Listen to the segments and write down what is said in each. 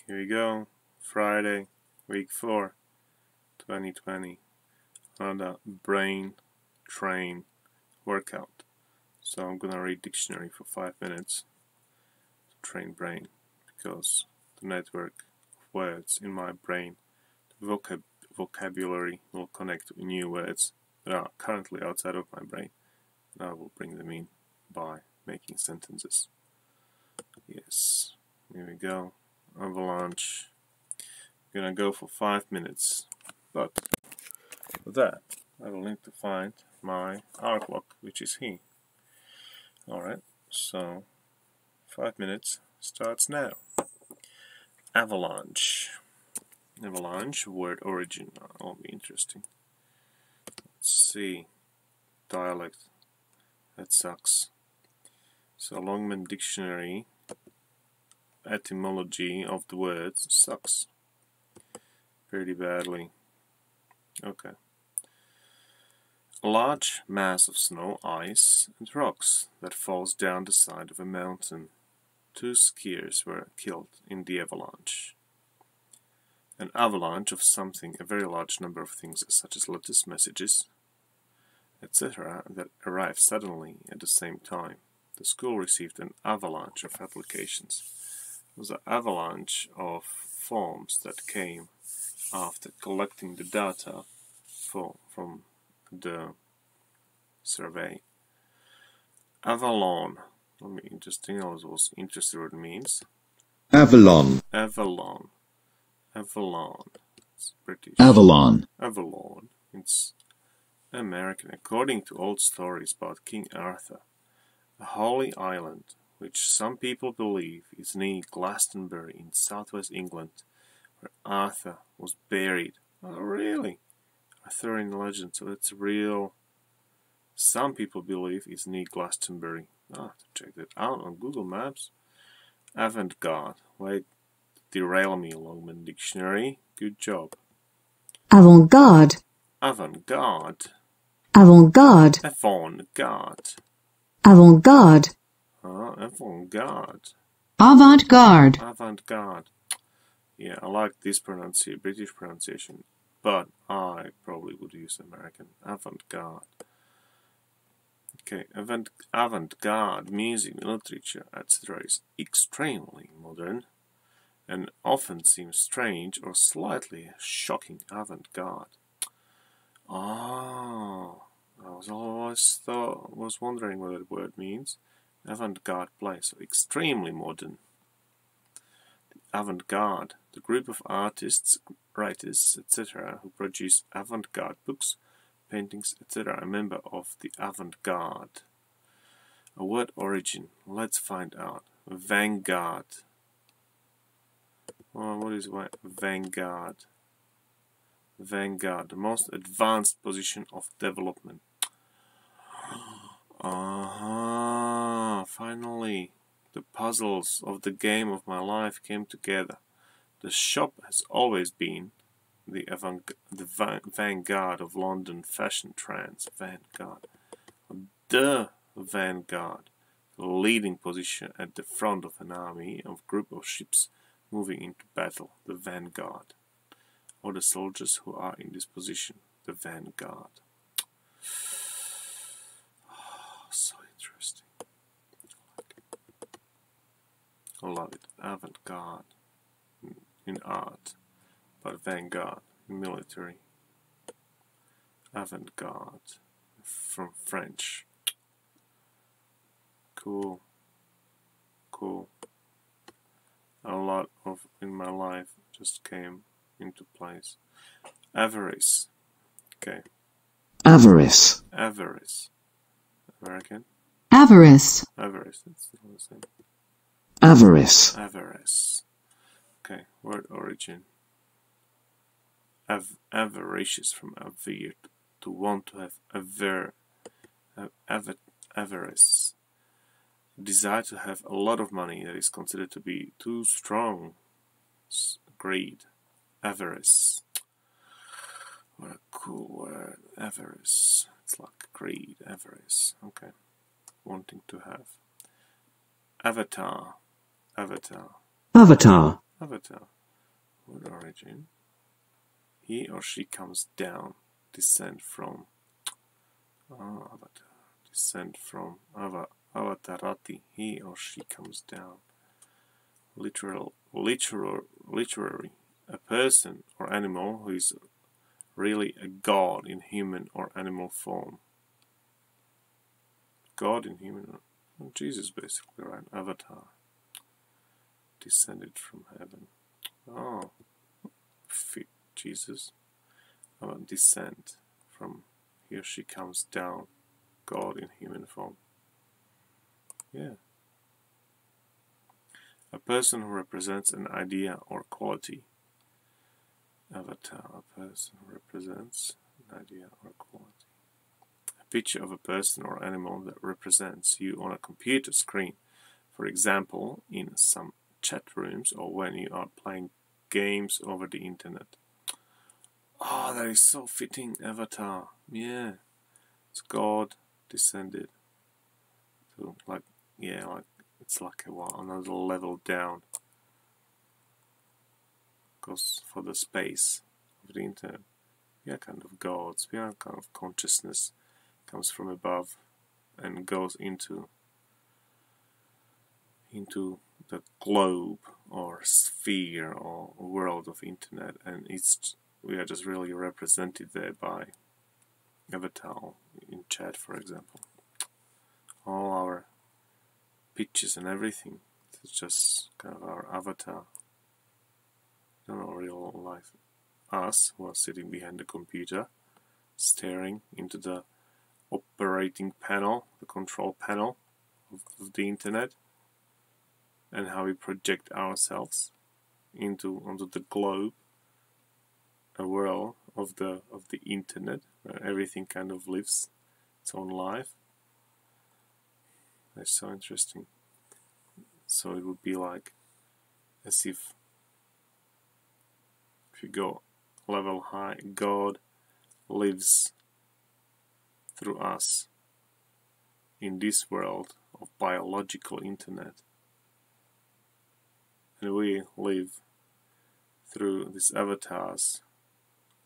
Here we go, Friday, week 4, 2020, another brain train workout. So I'm gonna read dictionary for 5 minutes to train brain, because the network of words in my brain, the vocabulary will connect to new words that are currently outside of my brain, and I will bring them in by making sentences. Yes, here we go. Avalanche. I'm gonna go for 5 minutes, but for that I will need to find my hour clock, which is here. Alright, so 5 minutes starts now. Avalanche. Avalanche, word origin. That'll be interesting. Let's see. Dialect. That sucks. So Longman dictionary etymology of the words sucks pretty badly. Okay. A large mass of snow, ice, and rocks that falls down the side of a mountain. 2 skiers were killed in the avalanche. An avalanche of something, a very large number of things such as letters, messages, etc. that arrived suddenly at the same time. The school received an avalanche of applications. It was an avalanche of forms that came after collecting the data from the survey. Avalon. Let me interesting. I was interested what it means. Avalon. Avalon. Avalon. It's British. Avalon. Avalon. It's American. According to old stories about King Arthur, a holy island, which some people believe is near Glastonbury in southwest England, where Arthur was buried. Oh, really? Arthurian legend, so it's real. Some people believe it's near Glastonbury. I have to check that out on Google Maps. Avant-garde. Wait, derail me, Longman Dictionary. Good job. Avant-garde. Avant-garde. Avant-garde. Avant-garde. Avant-garde. Avant-garde. Avant-garde. Avant-garde. Yeah, I like this pronunciation, British pronunciation, but I probably would use American. Avant-garde. Okay, avant-garde music, literature, etc. is extremely modern and often seems strange or slightly shocking. Avant-garde. Oh, I was wondering what that word means. Avant-garde play, so extremely modern. The avant-garde, the group of artists, writers, etc. who produce avant-garde books, paintings, etc. a member of the avant-garde. A word origin, let's find out. Vanguard. Oh, what is vanguard? Vanguard, the most advanced position of development. Finally, the puzzles of the game of my life came together. The shop has always been the vanguard of London fashion trends. Vanguard. The vanguard. The leading position at the front of an army of group of ships moving into battle. The vanguard. Or the soldiers who are in this position. The vanguard. So interesting. I love it. Avant-garde in art, but vanguard in military. Avant-garde from French. Cool. Cool. A lot of in my life just came into place. Avarice. Okay. Avarice. Avarice. American? Avarice. Avarice. That's the same. Avarice. Avarice. Okay. Word origin. Avaricious from avere, to want to have avarice. Desire to have a lot of money that is considered to be too strong. Greed. Avarice. What a cool word. Avarice. It's like greed. Avarice. Okay. Wanting to have. Avatar. Avatar. Avatar. Avatar. Wood origin. He or she comes down. Descent from. Avatar. Descent from Avatarati. He or she comes down. Literary. A person or animal who is really a god in human or animal form. God in human, Jesus basically, right? Avatar. Descended from heaven. Oh, fit Jesus. Descent from, here she comes down. God in human form. Yeah. A person who represents an idea or quality. Avatar, a person who represents an idea or quality. A picture of a person or animal that represents you on a computer screen. For example, in some chat rooms or when you are playing games over the internet. Oh, that is so fitting, Avatar. Yeah. It's God descended to it's like another level down. Goes for the space of the internet. We are kind of gods. We are kind of consciousness. Comes from above and goes into the globe or sphere or world of internet, and we are just really represented there by Avatar in chat, for example. All our pictures and everything, it's just kind of our avatar. You know, real life us who are sitting behind the computer, staring into the operating panel, the control panel of the internet, and how we project ourselves onto the globe, a world of the internet where everything kind of lives its own life. That's so interesting. So it would be like as if you go level high, God lives through us in this world of biological internet, and we live through these avatars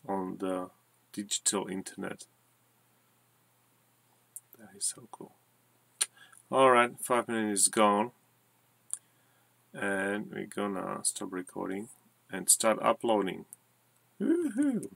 on the digital internet. That is so cool. Alright, 5 minutes is gone, and we're gonna stop recording and start uploading. Woohoo!